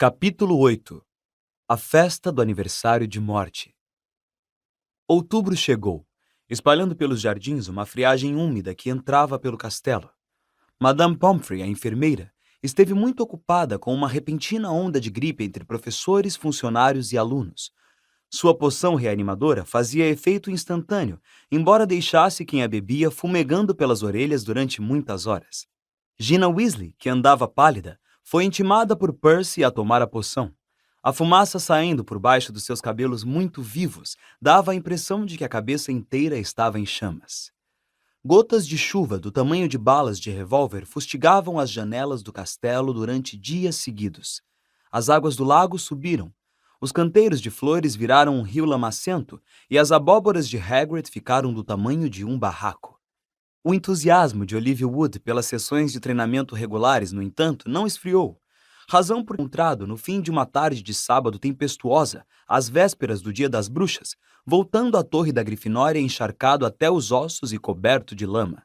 Capítulo 8. A festa do aniversário de morte. Outubro chegou, espalhando pelos jardins uma friagem úmida que entrava pelo castelo. Madame Pomfrey, a enfermeira, esteve muito ocupada com uma repentina onda de gripe entre professores, funcionários e alunos. Sua poção reanimadora fazia efeito instantâneo, embora deixasse quem a bebia fumegando pelas orelhas durante muitas horas. Gina Weasley, que andava pálida, foi intimada por Percy a tomar a poção. A fumaça saindo por baixo dos seus cabelos muito vivos dava a impressão de que a cabeça inteira estava em chamas. Gotas de chuva do tamanho de balas de revólver fustigavam as janelas do castelo durante dias seguidos. As águas do lago subiram. Os canteiros de flores viraram um rio lamacento e as abóboras de Hagrid ficaram do tamanho de um barraco. O entusiasmo de Olivia Wood pelas sessões de treinamento regulares, no entanto, não esfriou. Razão por encontrado no fim de uma tarde de sábado tempestuosa, às vésperas do Dia das Bruxas, voltando à torre da Grifinória encharcado até os ossos e coberto de lama.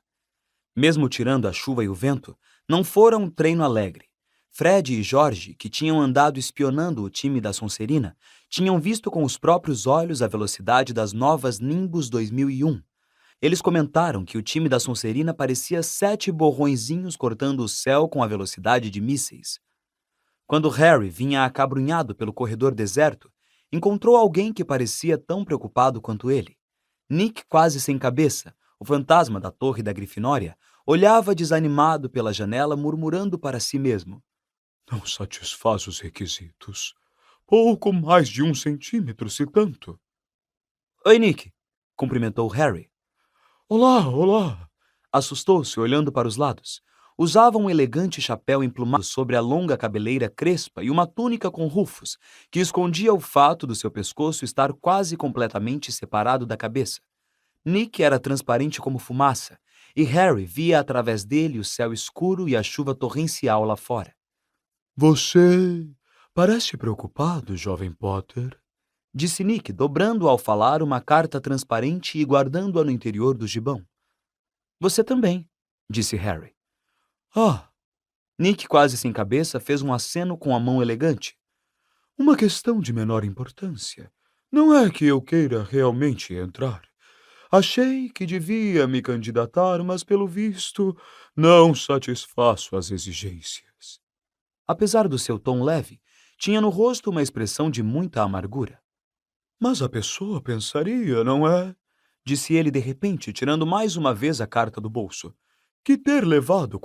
Mesmo tirando a chuva e o vento, não fora um treino alegre. Fred e Jorge, que tinham andado espionando o time da Sonserina, tinham visto com os próprios olhos a velocidade das novas Nimbus 2001. Eles comentaram que o time da Sonserina parecia 7 borrõezinhos cortando o céu com a velocidade de mísseis. Quando Harry vinha acabrunhado pelo corredor deserto, encontrou alguém que parecia tão preocupado quanto ele. Nick, quase sem cabeça, o fantasma da torre da Grifinória, olhava desanimado pela janela, murmurando para si mesmo. Não satisfaz os requisitos. Pouco mais de 1 centímetro, se tanto. Oi, Nick, cumprimentou Harry. Olá, olá. Assustou-se, olhando para os lados. Usava um elegante chapéu emplumado sobre a longa cabeleira crespa e uma túnica com rufos, que escondia o fato do seu pescoço estar quase completamente separado da cabeça. Nick era transparente como fumaça, e Harry via através dele o céu escuro e a chuva torrencial lá fora. Você parece preocupado, jovem Potter. Disse Nick, dobrando ao falar uma carta transparente e guardando-a no interior do gibão. Você também, disse Harry. Ah, Nick, quase sem cabeça, fez um aceno com a mão elegante. uma questão de menor importância. Não é que eu queira realmente entrar. Achei que devia me candidatar, mas pelo visto não satisfaço as exigências. Apesar do seu tom leve, tinha no rosto uma expressão de muita amargura. Mas a pessoa pensaria, não é? Disse ele de repente, tirando mais uma vez a carta do bolso. Que ter levado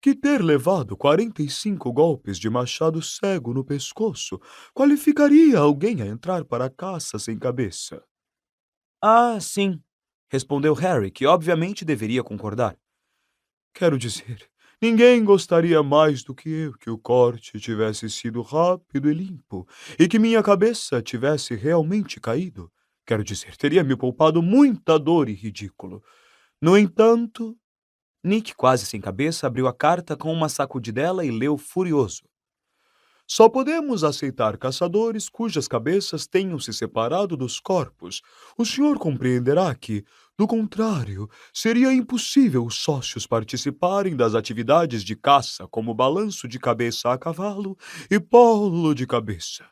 Que ter levado 45 golpes de machado cego no pescoço qualificaria alguém a entrar para a caça sem cabeça. Ah, sim, respondeu Harry, que obviamente deveria concordar. Quero dizer, ninguém gostaria mais do que eu que o corte tivesse sido rápido e limpo e que minha cabeça tivesse realmente caído. Quero dizer, teria me poupado muita dor e ridículo. No entanto, Nick, quase sem cabeça, abriu a carta com uma sacudidela e leu furioso. só podemos aceitar caçadores cujas cabeças tenham se separado dos corpos. O senhor compreenderá que, do contrário, seria impossível os sócios participarem das atividades de caça como balanço de cabeça a cavalo e polo de cabeça.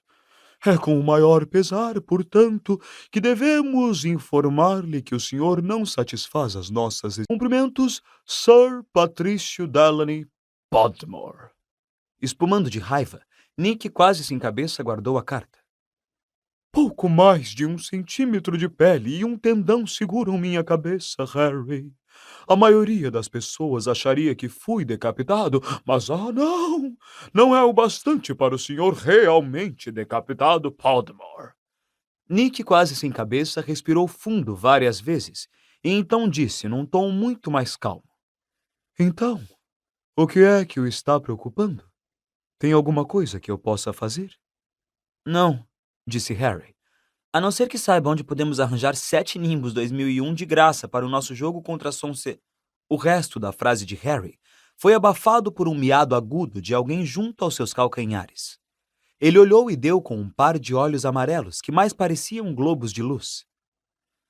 É com o maior pesar, portanto, que devemos informar-lhe que o senhor não satisfaz as nossas cumprimentos, Sir Patrício Delaney Podmore. Espumando de raiva, Nick, quase sem cabeça, guardou a carta. Pouco mais de 1 centímetro de pele e um tendão seguram minha cabeça, Harry. A maioria das pessoas acharia que fui decapitado, mas não! Não é o bastante para o senhor realmente decapitado, Podmore. Nick, quase sem cabeça, respirou fundo várias vezes e então disse num tom muito mais calmo. Então, o que é que o está preocupando? Tem alguma coisa que eu possa fazer? Não, disse Harry. A não ser que saiba onde podemos arranjar 7 Nimbus 2001 de graça para o nosso jogo contra a Sonse... O resto da frase de Harry foi abafado por um miado agudo de alguém junto aos seus calcanhares. Ele olhou e deu com um par de olhos amarelos que mais pareciam globos de luz.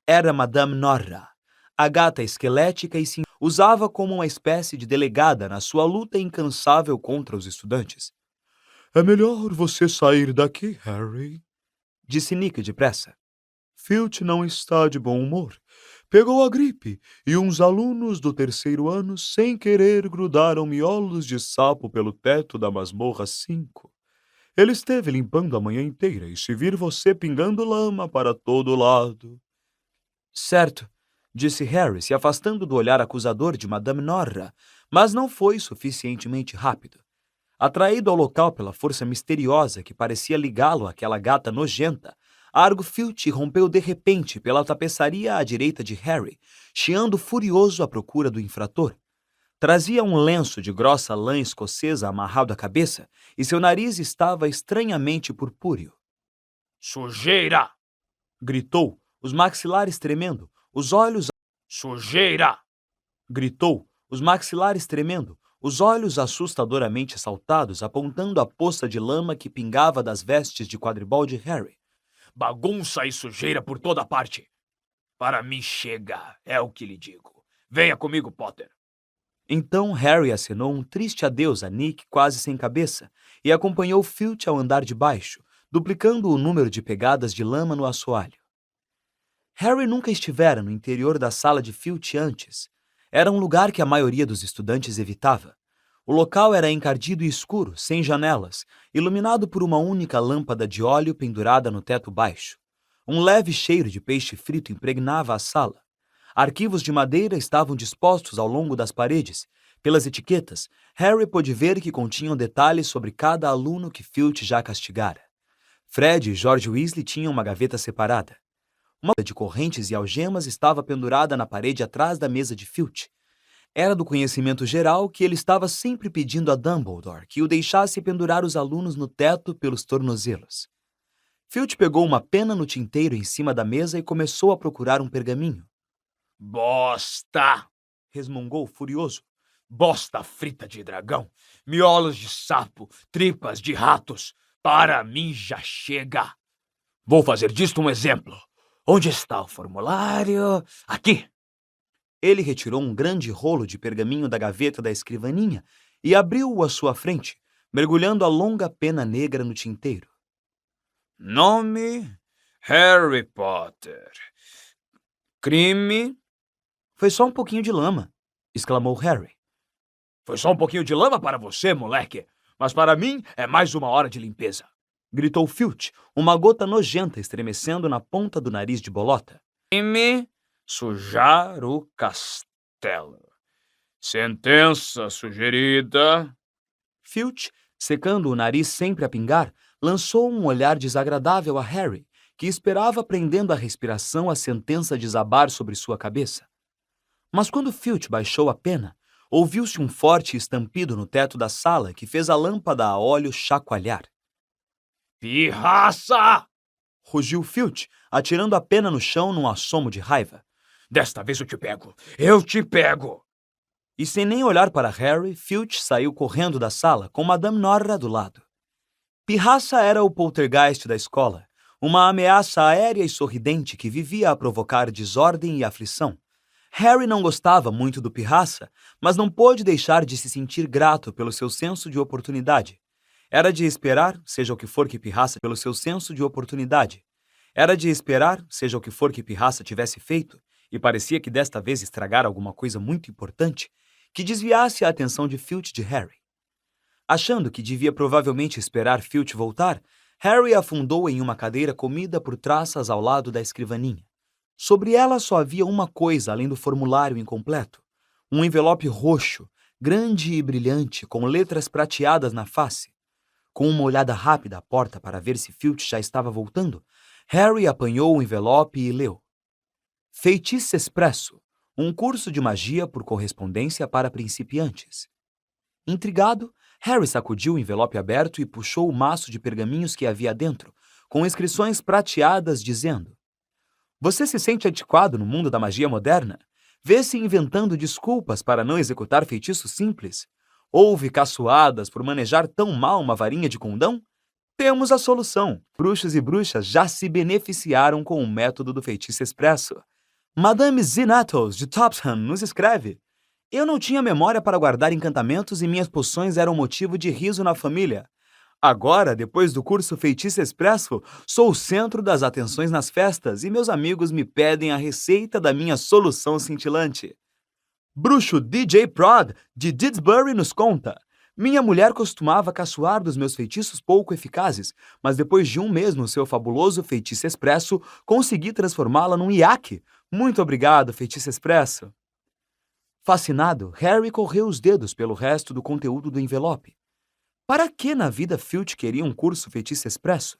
Era Madame Norra, a gata esquelética e usava como uma espécie de delegada na sua luta incansável contra os estudantes. É melhor você sair daqui, Harry, Disse Nick depressa. Filch não está de bom humor. Pegou a gripe e uns alunos do terceiro ano, sem querer, grudaram miolos de sapo pelo teto da masmorra 5. Ele esteve limpando a manhã inteira e se vir você pingando lama para todo lado. Certo, disse Harry, se afastando do olhar acusador de Madame Norra, mas não foi suficientemente rápido. Atraído ao local pela força misteriosa que parecia ligá-lo àquela gata nojenta, Argo Filch rompeu de repente pela tapeçaria à direita de Harry, chiando furioso à procura do infrator. Trazia um lenço de grossa lã escocesa amarrado à cabeça e seu nariz estava estranhamente purpúreo. Sujeira! Gritou, os maxilares tremendo, os olhos... Sujeira! Gritou, os maxilares tremendo, os olhos assustadoramente saltados apontando a poça de lama que pingava das vestes de quadribol de Harry. Bagunça e sujeira por toda parte. Para mim chega, é o que lhe digo. Venha comigo, Potter. Então Harry acenou um triste adeus a Nick quase sem cabeça e acompanhou Filch ao andar de baixo, duplicando o número de pegadas de lama no assoalho. Harry nunca estivera no interior da sala de Filch antes. Era um lugar que a maioria dos estudantes evitava. O local era encardido e escuro, sem janelas, iluminado por uma única lâmpada de óleo pendurada no teto baixo. Um leve cheiro de peixe frito impregnava a sala. Arquivos de madeira estavam dispostos ao longo das paredes. Pelas etiquetas, Harry pôde ver que continham detalhes sobre cada aluno que Filch já castigara. Fred e George Weasley tinham uma gaveta separada. Uma de correntes e algemas estava pendurada na parede atrás da mesa de Filch. Era do conhecimento geral que ele estava sempre pedindo a Dumbledore que o deixasse pendurar os alunos no teto pelos tornozelos. Filch pegou uma pena no tinteiro em cima da mesa e começou a procurar um pergaminho. Bosta! Resmungou furioso. Bosta frita de dragão, miolos de sapo, tripas de ratos. Para mim já chega. Vou fazer disto um exemplo. Onde está o formulário? Aqui! Ele retirou um grande rolo de pergaminho da gaveta da escrivaninha e abriu-o à sua frente, mergulhando a longa pena negra no tinteiro. Nome: Harry Potter. Crime: Foi só um pouquinho de lama, exclamou Harry. Foi só um pouquinho de lama para você, moleque, mas para mim é mais uma hora de limpeza. Gritou Filch, uma gota nojenta estremecendo na ponta do nariz de bolota. Crime: sujar o castelo. Sentença sugerida. Filch, secando o nariz sempre a pingar, lançou um olhar desagradável a Harry, que esperava prendendo a respiração a sentença desabar sobre sua cabeça. Mas quando Filch baixou a pena, ouviu-se um forte estampido no teto da sala que fez a lâmpada a óleo chacoalhar. Pirraça! Rugiu Filch, atirando a pena no chão num assomo de raiva. Desta vez eu te pego! Eu te pego! E sem nem olhar para Harry, Filch saiu correndo da sala com Madame Norra do lado. Pirraça era o poltergeist da escola, uma ameaça aérea e sorridente que vivia a provocar desordem e aflição. Harry não gostava muito do Pirraça, mas não pôde deixar de se sentir grato pelo seu senso de oportunidade. Era de esperar, seja o que for que Pirraça pelo seu senso de oportunidade. Era de esperar, seja o que for que Pirraça tivesse feito, e parecia que desta vez estragara alguma coisa muito importante, que desviasse a atenção de Filch de Harry. Achando que devia provavelmente esperar Filch voltar, Harry afundou em uma cadeira comida por traças ao lado da escrivaninha. Sobre ela só havia uma coisa além do formulário incompleto. Um envelope roxo, grande e brilhante, com letras prateadas na face. Com uma olhada rápida à porta para ver se Filch já estava voltando, Harry apanhou o envelope e leu. Feitiço Expresso, um curso de magia por correspondência para principiantes. Intrigado, Harry sacudiu o envelope aberto e puxou o maço de pergaminhos que havia dentro, com inscrições prateadas dizendo: Você se sente antiquado no mundo da magia moderna? Vê-se inventando desculpas para não executar feitiços simples? Ouve caçoadas por manejar tão mal uma varinha de condão? Temos a solução. Bruxos e bruxas já se beneficiaram com o método do feitiço expresso. Madame Zinatos, de Topsham, nos escreve. Eu não tinha memória para guardar encantamentos e minhas poções eram motivo de riso na família. Agora, depois do curso Feitiço Expresso, sou o centro das atenções nas festas e meus amigos me pedem a receita da minha solução cintilante. Bruxo DJ Prod, de Didsbury, nos conta. Minha mulher costumava caçoar dos meus feitiços pouco eficazes, mas depois de um mês no seu fabuloso Feitiço Expresso, consegui transformá-la num iaque. Muito obrigado, Feitiço Expresso. Fascinado, Harry correu os dedos pelo resto do conteúdo do envelope. Para que na vida Filch queria um curso Feitiço Expresso?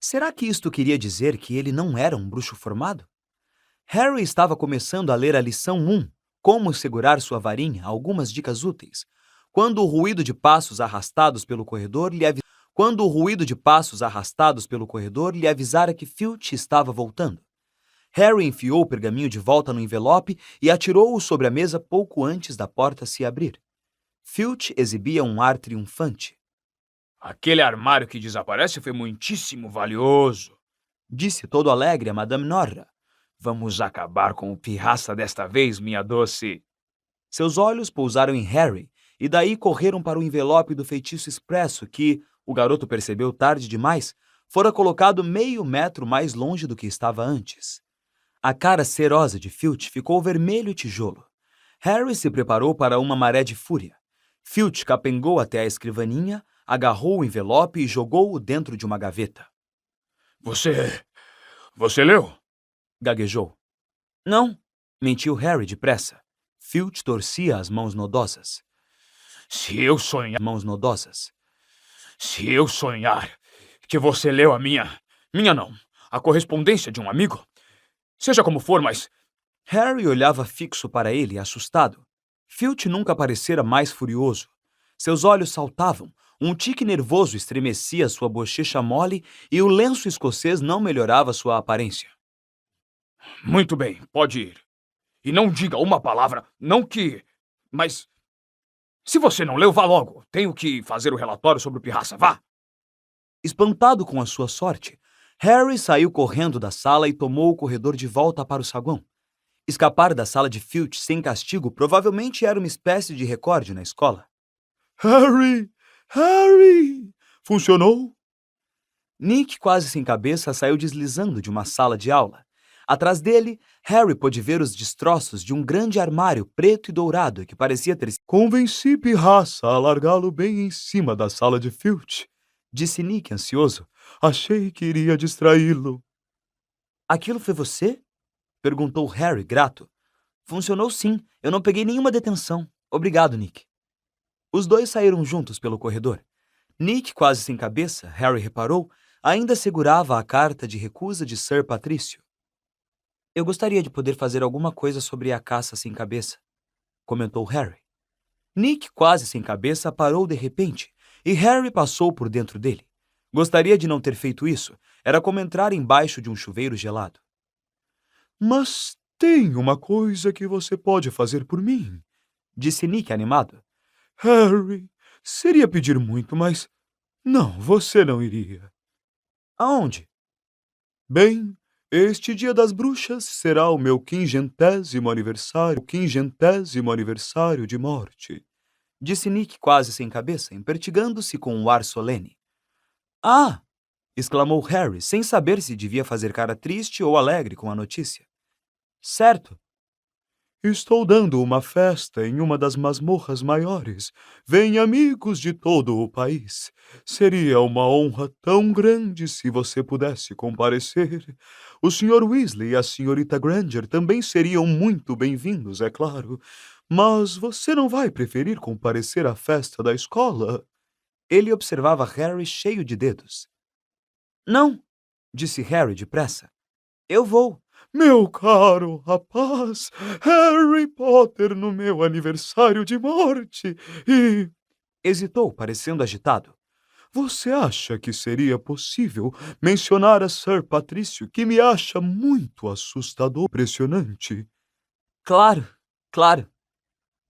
Será que isto queria dizer que ele não era um bruxo formado? Harry estava começando a ler a lição 1, Como segurar sua varinha, algumas dicas úteis, quando o ruído de passos arrastados pelo corredor lhe avisara que Filch estava voltando. Harry enfiou o pergaminho de volta no envelope e atirou-o sobre a mesa pouco antes da porta se abrir. Filch exibia um ar triunfante. Aquele armário que desaparece foi muitíssimo valioso, Disse todo alegre a Madame Norra. Vamos acabar com o pirraça desta vez, minha doce. Seus olhos pousaram em Harry e daí correram para o envelope do Feitiço Expresso que, o garoto percebeu tarde demais, fora colocado meio metro mais longe do que estava antes. A cara serosa de Filch ficou vermelho e tijolo. Harry se preparou para uma maré de fúria. Filch capengou até a escrivaninha, agarrou o envelope e jogou-o dentro de uma gaveta. Você leu? Gaguejou. Não, mentiu Harry depressa. Filch torcia as mãos nodosas. Se eu sonhar que você leu a correspondência de um amigo, seja como for, mas... Harry olhava fixo para ele, assustado. Filch nunca parecera mais furioso. Seus olhos saltavam, um tique nervoso estremecia sua bochecha mole e o lenço escocês não melhorava sua aparência. Muito bem, pode ir. E não diga uma palavra, não que... Mas... Se você não leu, vá logo. Tenho que fazer o relatório sobre o pirraça, vá. Espantado com a sua sorte, Harry saiu correndo da sala e tomou o corredor de volta para o saguão. Escapar da sala de Filch sem castigo provavelmente era uma espécie de recorde na escola. Harry! Funcionou? Nick, quase sem cabeça, saiu deslizando de uma sala de aula. Atrás dele, Harry pôde ver os destroços de um grande armário preto e dourado que parecia ter sido... Convenci Pirraça a largá-lo bem em cima da sala de Filch, Disse Nick, ansioso. Achei que iria distraí-lo. Aquilo foi você? Perguntou Harry, grato. Funcionou sim, eu não peguei nenhuma detenção. Obrigado, Nick. Os dois saíram juntos pelo corredor. Nick, quase sem cabeça, Harry reparou, ainda segurava a carta de recusa de Sir Patrício. Eu gostaria de poder fazer alguma coisa sobre a caça sem cabeça, comentou Harry. Nick, quase sem cabeça, parou de repente, e Harry passou por dentro dele. Gostaria de não ter feito isso, era como entrar embaixo de um chuveiro gelado. Mas tem uma coisa que você pode fazer por mim, Disse Nick, animado. Harry. Seria pedir muito, mas... Não, você não iria. Aonde? Bem, este Dia das Bruxas será o meu 500º aniversário de morte. Disse Nick, quase sem cabeça, empertigando-se com um ar solene. Ah! Exclamou Harry, sem saber se devia fazer cara triste ou alegre com a notícia. Certo. Estou dando uma festa em uma das masmorras maiores. Vêm amigos de todo o país. Seria uma honra tão grande se você pudesse comparecer. O Sr. Weasley e a Srta. Granger também seriam muito bem-vindos, é claro. Mas você não vai preferir comparecer à festa da escola? Ele observava Harry cheio de dedos. Não, disse Harry depressa. Eu vou. Meu caro rapaz, Harry Potter no meu aniversário de morte e... Hesitou, parecendo agitado. Você acha que seria possível mencionar a Sir Patrício, que me acha muito assustador, impressionante? Claro, claro.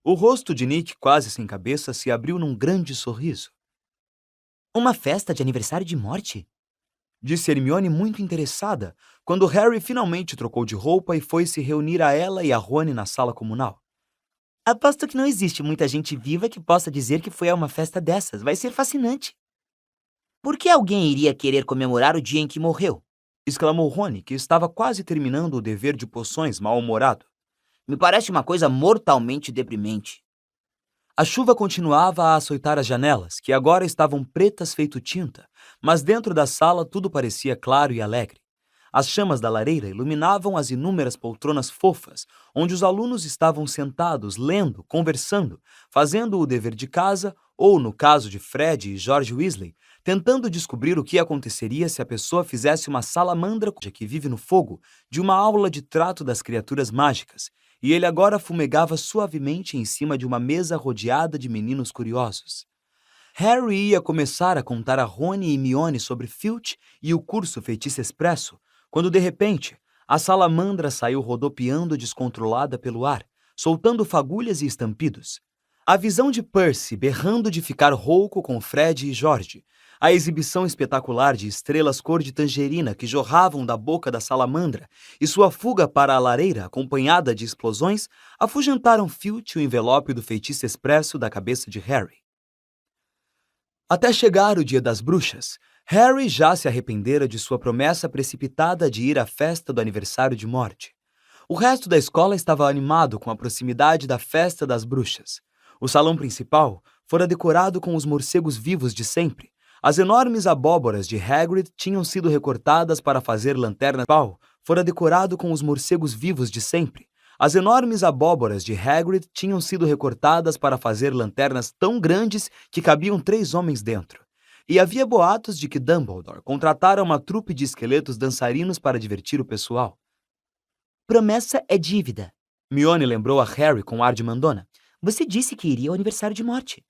O rosto de Nick, quase sem cabeça, se abriu num grande sorriso. Uma festa de aniversário de morte? Disse Hermione muito interessada, quando Harry finalmente trocou de roupa e foi se reunir a ela e a Rony na sala comunal. Aposto que não existe muita gente viva que possa dizer que foi a uma festa dessas. Vai ser fascinante. Por que alguém iria querer comemorar o dia em que morreu? Exclamou Rony, que estava quase terminando o dever de poções mal-humorado. Me parece uma coisa mortalmente deprimente. A chuva continuava a açoitar as janelas, que agora estavam pretas feito tinta, mas dentro da sala tudo parecia claro e alegre. As chamas da lareira iluminavam as inúmeras poltronas fofas, onde os alunos estavam sentados, lendo, conversando, fazendo o dever de casa, ou, no caso de Fred e George Weasley, tentando descobrir o que aconteceria se a pessoa fizesse uma salamandra que vive no fogo de uma aula de trato das criaturas mágicas, e ele agora fumegava suavemente em cima de uma mesa rodeada de meninos curiosos. Harry ia começar a contar a Rony e Hermione sobre Filch e o curso Feitiço Expresso, quando de repente a salamandra saiu rodopiando descontrolada pelo ar, soltando fagulhas e estampidos. A visão de Percy berrando de ficar rouco com Fred e George, a exibição espetacular de estrelas cor de tangerina que jorravam da boca da salamandra e sua fuga para a lareira acompanhada de explosões afugentaram Filch o envelope do Feitiço Expresso da cabeça de Harry. Até chegar o dia das bruxas, Harry já se arrependera de sua promessa precipitada de ir à festa do aniversário de morte. O resto da escola estava animado com a proximidade da festa das bruxas. O salão principal fora decorado com os morcegos vivos de sempre. As enormes abóboras de Hagrid tinham sido recortadas para fazer lanternas. Fora decorado com os morcegos vivos de sempre. As enormes abóboras de Hagrid tinham sido recortadas para fazer lanternas tão grandes que cabiam 3 homens dentro. E havia boatos de que Dumbledore contratara uma trupe de esqueletos dançarinos para divertir o pessoal. Promessa é dívida. Hermione lembrou a Harry com ar de mandona. Você disse que iria ao aniversário de morte.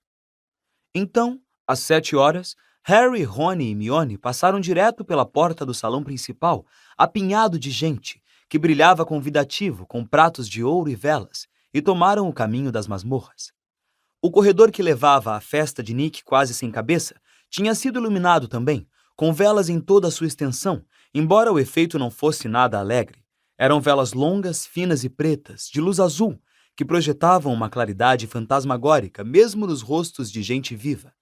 Então, às 7 horas, Harry, Rony e Hermione passaram direto pela porta do salão principal, apinhado de gente, que brilhava convidativo com pratos de ouro e velas, e tomaram o caminho das masmorras. O corredor que levava à festa de Nick quase sem cabeça tinha sido iluminado também, com velas em toda a sua extensão, embora o efeito não fosse nada alegre. Eram velas longas, finas e pretas, de luz azul, que projetavam uma claridade fantasmagórica mesmo nos rostos de gente viva.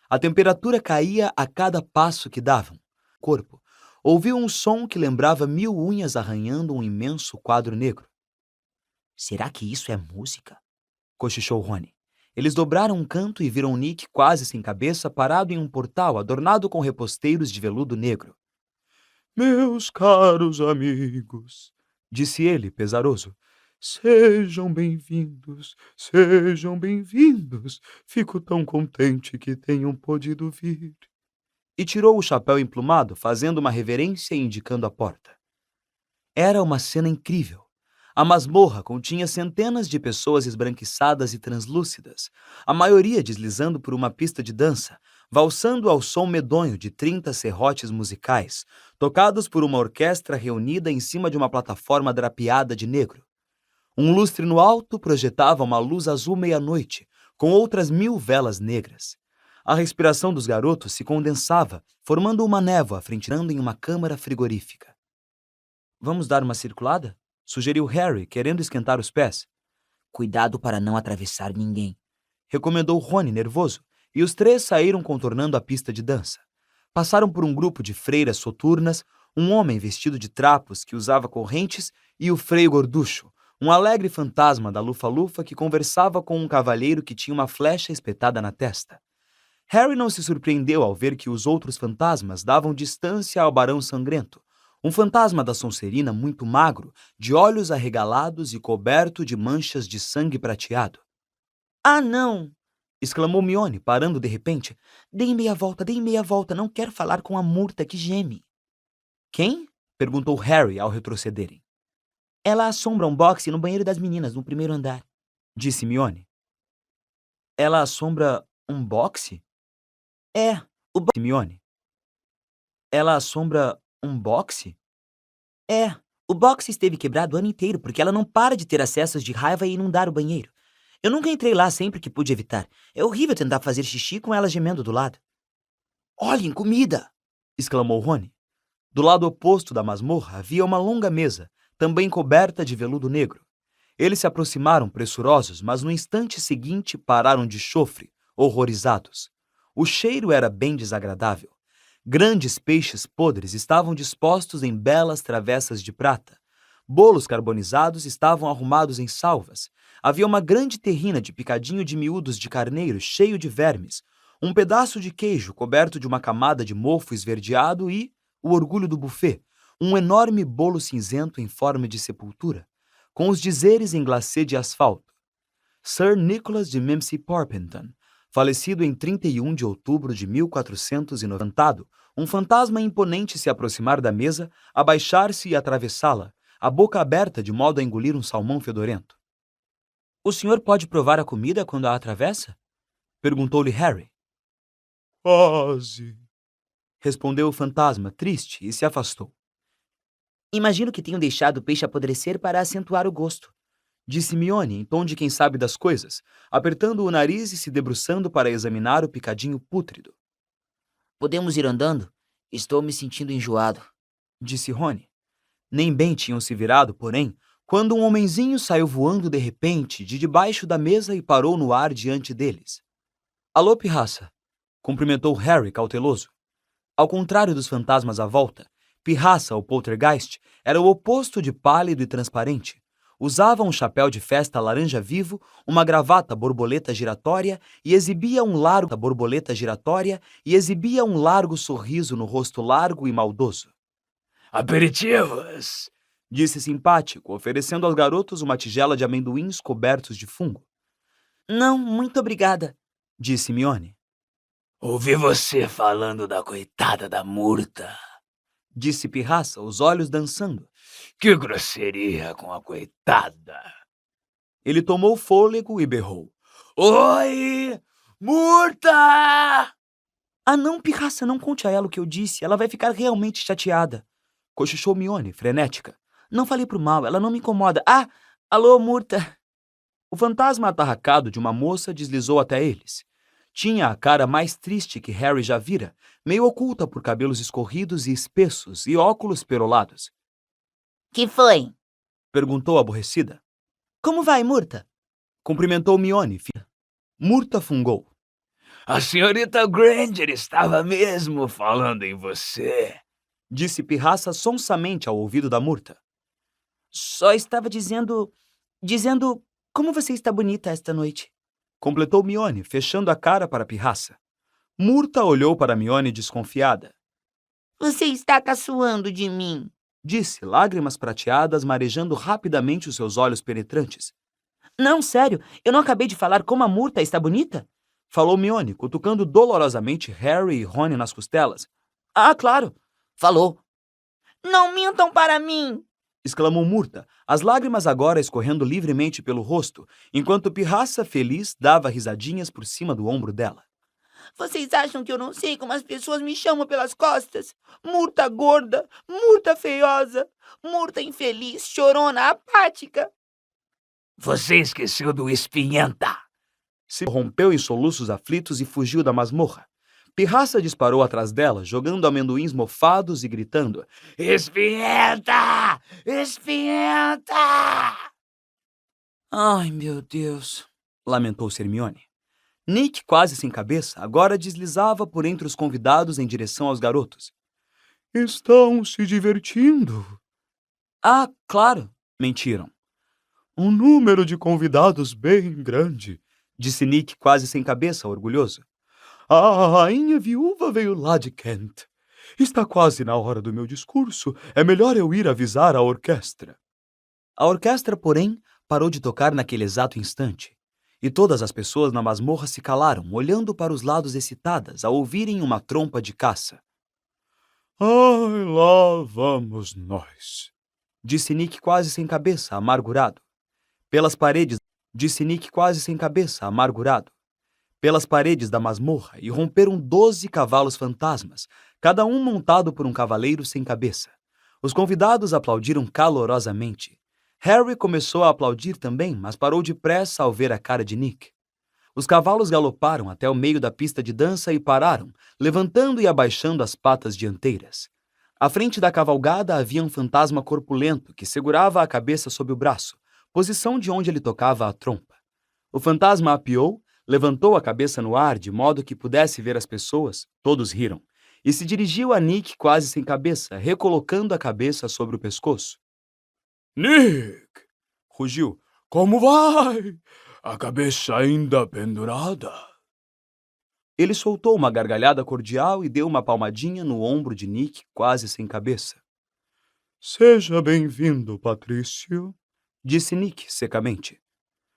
A temperatura caía a cada passo que davam. O corpo ouviu um som que lembrava 1000 unhas arranhando um imenso quadro negro. Será que isso é música? Cochichou Rony. Eles dobraram um canto e viram Nick quase sem cabeça parado em um portal adornado com reposteiros de veludo negro. Meus caros amigos, disse ele, pesaroso. Sejam bem-vindos, sejam bem-vindos. Fico tão contente que tenham podido vir. E tirou o chapéu emplumado, fazendo uma reverência e indicando a porta. Era uma cena incrível. A masmorra continha centenas de pessoas esbranquiçadas e translúcidas, a maioria deslizando por uma pista de dança, valsando ao som medonho de 30 serrotes musicais, tocados por uma orquestra reunida em cima de uma plataforma drapeada de negro. Um lustre no alto projetava uma luz azul meia-noite, com outras 1000 velas negras. A respiração dos garotos se condensava, formando uma névoa frenteando em uma câmara frigorífica. Vamos dar uma circulada? Sugeriu Harry, querendo esquentar os pés. Cuidado para não atravessar ninguém, recomendou Rony, nervoso, e os 3 saíram contornando a pista de dança. Passaram por um grupo de freiras soturnas, um homem vestido de trapos que usava correntes e o freio gorducho, um alegre fantasma da Lufa-Lufa que conversava com um cavalheiro que tinha uma flecha espetada na testa. Harry não se surpreendeu ao ver que os outros fantasmas davam distância ao Barão Sangrento, um fantasma da Sonserina muito magro, de olhos arregalados e coberto de manchas de sangue prateado. Ah, não! exclamou Hermione, parando de repente. Deem meia volta, não quero falar com a murta que geme. Quem? Perguntou Harry ao retrocederem. Ela assombra um boxe no banheiro das meninas, no primeiro andar, disse Hermione. Ela assombra um boxe? É, o boxe. Hermione. Ela assombra um boxe? É, o boxe esteve quebrado o ano inteiro porque ela não para de ter acessos de raiva e inundar o banheiro. Eu nunca entrei lá sempre que pude evitar. É horrível tentar fazer xixi com ela gemendo do lado. Olhem, comida! exclamou Rony. Do lado oposto da masmorra havia uma longa mesa, também coberta de veludo negro. Eles se aproximaram pressurosos, mas no instante seguinte pararam de chofre, horrorizados. O cheiro era bem desagradável. Grandes peixes podres estavam dispostos em belas travessas de prata. Bolos carbonizados estavam arrumados em salvas. Havia uma grande terrina de picadinho de miúdos de carneiro cheio de vermes, um pedaço de queijo coberto de uma camada de mofo esverdeado e, o orgulho do buffet, um enorme bolo cinzento em forma de sepultura, com os dizeres em glacê de asfalto. Sir Nicholas de Mimsy Porpenton, falecido em 31 de outubro de 1490, um fantasma imponente se aproximar da mesa, abaixar-se e atravessá-la, a boca aberta de modo a engolir um salmão fedorento. O senhor pode provar a comida quando a atravessa? Perguntou-lhe Harry. Quase, Respondeu o fantasma, triste, e se afastou. Imagino que tenham deixado o peixe apodrecer para acentuar o gosto. Disse Hermione em tom de quem sabe das coisas, apertando o nariz e se debruçando para examinar o picadinho pútrido. Podemos ir andando? Estou me sentindo enjoado. Disse Rony. Nem bem tinham se virado, porém, quando um homenzinho saiu voando de repente de debaixo da mesa e parou no ar diante deles. Alô, pirraça! Cumprimentou Harry cauteloso. Ao contrário dos fantasmas à volta, Pirraça, o poltergeist, era o oposto de pálido e transparente. Usava um chapéu de festa laranja vivo, uma gravata borboleta giratória e exibia um largo sorriso no rosto largo e maldoso. Aperitivos! Disse simpático, oferecendo aos garotos uma tigela de amendoins cobertos de fungo. Não, muito obrigada, Disse Hermione. Ouvi você falando da coitada da Murta. Disse Pirraça, os olhos dançando. Que grosseria com a coitada. Ele tomou fôlego e berrou. Oi, Murta! Ah não, Pirraça, não conte a ela o que eu disse. Ela vai ficar realmente chateada. Cochichou Hermione, frenética. Não falei pro mal, ela não me incomoda. Ah, alô, Murta. O fantasma atarracado de uma moça deslizou até eles. Tinha a cara mais triste que Harry já vira, meio oculta por cabelos escorridos e espessos e óculos perolados. Que foi? Perguntou aborrecida. Como vai, Murta? Cumprimentou Hermione. Murta fungou. A senhorita Granger estava mesmo falando em você. Disse Pirraça sonsamente ao ouvido da Murta. Só estava dizendo como você está bonita esta noite. Completou Hermione, fechando a cara para Pirraça. Murta olhou para Hermione desconfiada. Você está caçoando de mim. Disse, lágrimas prateadas marejando rapidamente os seus olhos penetrantes. Não, sério, eu não acabei de falar como a Murta está bonita? Falou Hermione, cutucando dolorosamente Harry e Rony nas costelas. Ah, claro. Falou. Não mintam para mim. Exclamou Murta, as lágrimas agora escorrendo livremente pelo rosto, enquanto Pirraça, feliz, dava risadinhas por cima do ombro dela. Vocês acham que eu não sei como as pessoas me chamam pelas costas? Murta gorda, Murta feiosa, Murta infeliz, chorona, apática. Você esqueceu do espinhenta. Se rompeu em soluços aflitos e fugiu da masmorra. Pirraça disparou atrás dela, jogando amendoins mofados e gritando: Espinhenta! Espinhenta! Ai, meu Deus. Lamentou-se Hermione. Nick, quase sem cabeça, agora deslizava por entre os convidados em direção aos garotos. Estão se divertindo. Ah, claro. Mentiram. Um número de convidados bem grande. Disse Nick, quase sem cabeça, orgulhoso. A rainha viúva veio lá de Kent. Está quase na hora do meu discurso. É melhor eu ir avisar a orquestra. A orquestra, porém, parou de tocar naquele exato instante. E todas as pessoas na masmorra se calaram, olhando para os lados excitadas ao ouvirem uma trompa de caça. Ai, lá vamos nós. Disse Nick quase sem cabeça, amargurado. Pelas paredes, disse Nick quase sem cabeça, amargurado. Pelas paredes da masmorra irromperam 12 cavalos fantasmas, cada um montado por um cavaleiro sem cabeça. Os convidados aplaudiram calorosamente. Harry começou a aplaudir também, mas parou depressa ao ver a cara de Nick. Os cavalos galoparam até o meio da pista de dança e pararam, levantando e abaixando as patas dianteiras. À frente da cavalgada havia um fantasma corpulento que segurava a cabeça sob o braço, posição de onde ele tocava a trompa. O fantasma apiou, levantou a cabeça no ar de modo que pudesse ver as pessoas, todos riram, e se dirigiu a Nick quase sem cabeça, recolocando a cabeça sobre o pescoço. Nick! Rugiu. Como vai? A cabeça ainda pendurada? Ele soltou uma gargalhada cordial e deu uma palmadinha no ombro de Nick, quase sem cabeça. Seja bem-vindo, Patrício. Disse Nick secamente.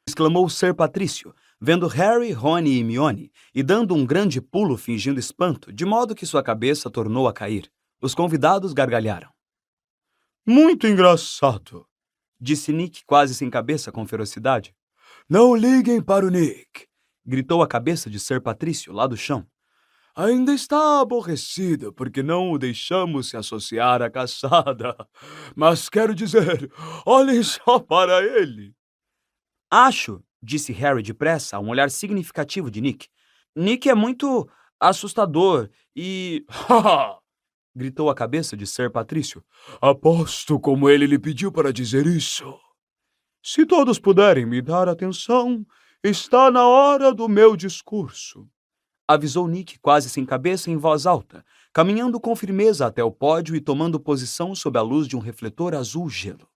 Exclamou Sir Patrício, vendo Harry, Rony e Hermione, e dando um grande pulo fingindo espanto, de modo que sua cabeça tornou a cair. Os convidados gargalharam. Muito engraçado, Disse Nick, quase sem cabeça, com ferocidade. Não liguem para o Nick. Gritou a cabeça de Sir Patrício lá do chão. Ainda está aborrecido porque não o deixamos se associar à caçada. Mas quero dizer, olhem só para ele. Acho, disse Harry depressa, a um olhar significativo de Nick. Nick é muito assustador e... Haha! Gritou a cabeça de Sir Patrício. Aposto como ele lhe pediu para dizer isso. Se todos puderem me dar atenção, está na hora do meu discurso. Avisou Nick, quase sem cabeça, em voz alta, caminhando com firmeza até o pódio e tomando posição sob a luz de um refletor azul gelo.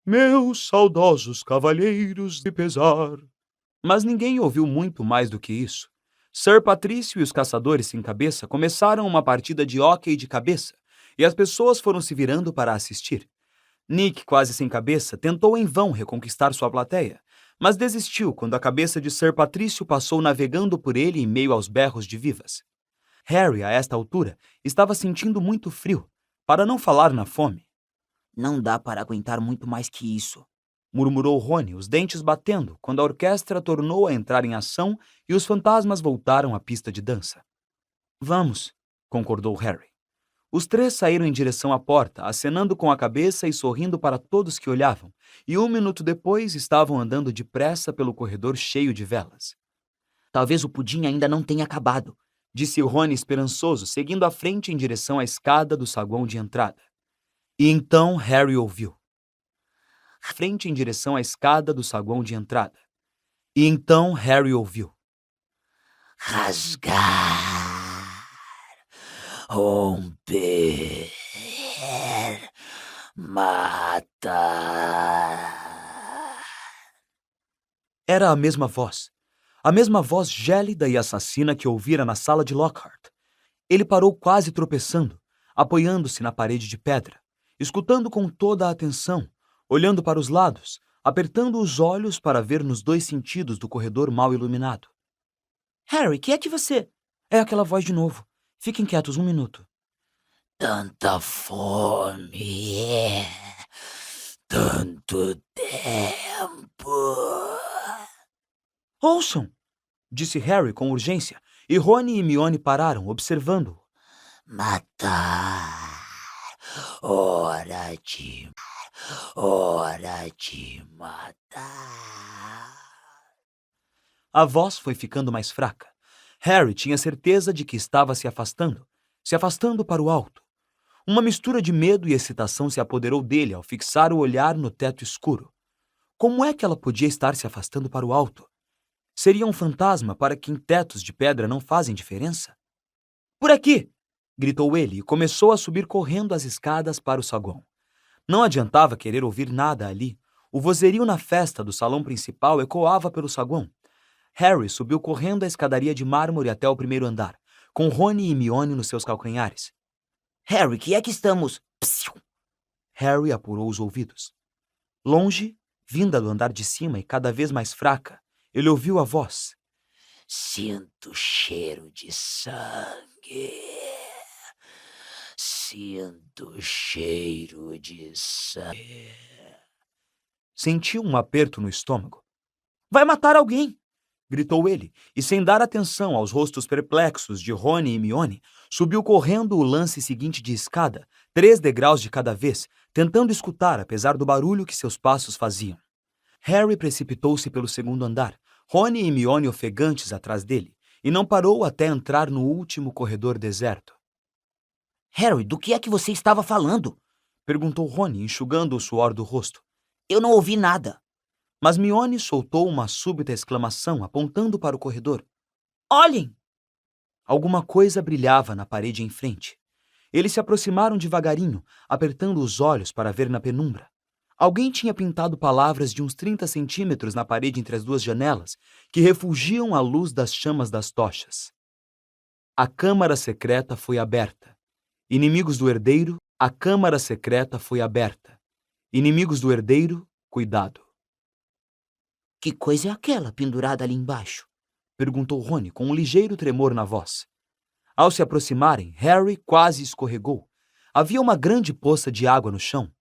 Meus saudosos cavalheiros de pesar. Mas ninguém ouviu muito mais do que isso. Sir Patrício e os caçadores sem cabeça começaram uma partida de hóquei de cabeça, e as pessoas foram se virando para assistir. Nick, quase sem cabeça, tentou em vão reconquistar sua plateia, mas desistiu quando a cabeça de Sir Patrício passou navegando por ele em meio aos berros de vivas. Harry, a esta altura, estava sentindo muito frio, para não falar na fome. Não dá para aguentar muito mais que isso. Murmurou Rony, os dentes batendo, quando a orquestra tornou a entrar em ação e os fantasmas voltaram à pista de dança. Vamos, concordou Harry. Os três saíram em direção à porta, acenando com a cabeça e sorrindo para todos que olhavam, e 1 minuto depois estavam andando depressa pelo corredor cheio de velas. Talvez o pudim ainda não tenha acabado, disse Rony esperançoso, seguindo à frente em direção à escada do saguão de entrada. E então Harry ouviu. Frente em direção à escada do saguão de entrada. E então Harry ouviu. Rasgar, romper, matar. Era a mesma voz gélida e assassina que ouvira na sala de Lockhart. Ele parou quase tropeçando, apoiando-se na parede de pedra, escutando com toda a atenção, olhando para os lados, apertando os olhos para ver nos 2 sentidos do corredor mal iluminado. Harry, que é que você... É aquela voz de novo. Fiquem quietos 1 minuto. Tanta fome, tanto tempo. Ouçam! Disse Harry com urgência, e Rony e Hermione pararam, observando-o. Matar, hora de matar. A voz foi ficando mais fraca. Harry tinha certeza de que estava se afastando para o alto. Uma mistura de medo e excitação se apoderou dele ao fixar o olhar no teto escuro. Como é que ela podia estar se afastando para o alto? Seria um fantasma para quem tetos de pedra não fazem diferença? Por aqui! Gritou ele e começou a subir correndo as escadas para o saguão. Não adiantava querer ouvir nada ali. O vozerio na festa do salão principal ecoava pelo saguão. Harry subiu correndo a escadaria de mármore até o 1º andar, com Rony e Hermione nos seus calcanhares. Harry, que é que estamos... Psiu. Harry apurou os ouvidos. Longe, vinda do andar de cima e cada vez mais fraca, ele ouviu a voz. Sinto cheiro de sangue. Sinto cheiro de sangue. Sentiu um aperto no estômago. Vai matar alguém! Gritou ele, e sem dar atenção aos rostos perplexos de Rony e Hermione, subiu correndo o lance seguinte de escada, 3 degraus de cada vez, tentando escutar apesar do barulho que seus passos faziam. Harry precipitou-se pelo 2º andar, Rony e Hermione ofegantes atrás dele, e não parou até entrar no último corredor deserto. Harry, do que é que você estava falando? Perguntou Rony, enxugando o suor do rosto. Eu não ouvi nada. Mas Mione soltou uma súbita exclamação, apontando para o corredor. Olhem! Alguma coisa brilhava na parede em frente. Eles se aproximaram devagarinho, apertando os olhos para ver na penumbra. Alguém tinha pintado palavras de uns 30 centímetros na parede entre as duas janelas, que refugiam a luz das chamas das tochas. A câmara secreta foi aberta. Inimigos do herdeiro, a câmara secreta foi aberta. Inimigos do herdeiro, cuidado. Que coisa é aquela pendurada ali embaixo? Perguntou Rony com um ligeiro tremor na voz. Ao se aproximarem, Harry quase escorregou. Havia uma grande poça de água no chão.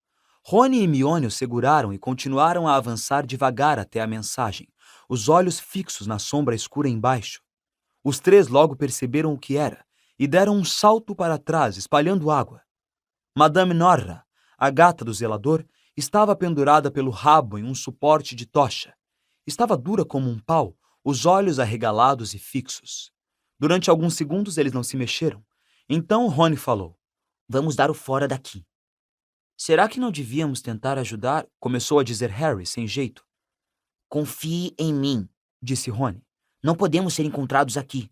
Rony e Mione o seguraram e continuaram a avançar devagar até a mensagem, os olhos fixos na sombra escura embaixo. Os três logo perceberam o que era e deram um salto para trás, espalhando água. Madame Norra, a gata do zelador, estava pendurada pelo rabo em um suporte de tocha. Estava dura como um pau, os olhos arregalados e fixos. Durante alguns segundos eles não se mexeram. Então Rony falou. Vamos dar o fora daqui. Será que não devíamos tentar ajudar? Começou a dizer Harry, sem jeito. Confie em mim, Disse Rony. Não podemos ser encontrados aqui.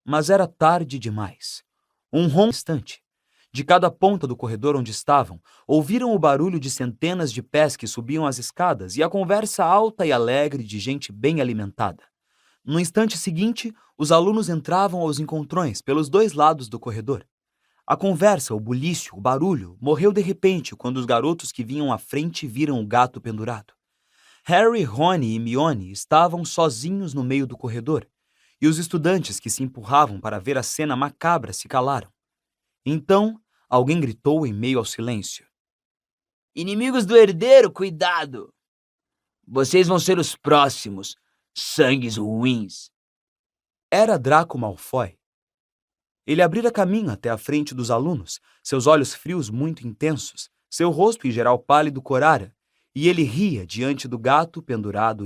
Mas era tarde demais. Um ronco instante. De cada ponta do corredor onde estavam, ouviram o barulho de centenas de pés que subiam as escadas e a conversa alta e alegre de gente bem alimentada. No instante seguinte, os alunos entravam aos encontrões pelos dois lados do corredor. A conversa, o bulício, o barulho, morreu de repente quando os garotos que vinham à frente viram o gato pendurado. Harry, Rony e Mione estavam sozinhos no meio do corredor, e os estudantes que se empurravam para ver a cena macabra se calaram. Então, alguém gritou em meio ao silêncio. Inimigos do herdeiro, cuidado! Vocês vão ser os próximos, sangues ruins. Era Draco Malfoy. Ele abrira caminho até a frente dos alunos, seus olhos frios muito intensos, seu rosto em geral pálido corara, e ele ria diante do gato pendurado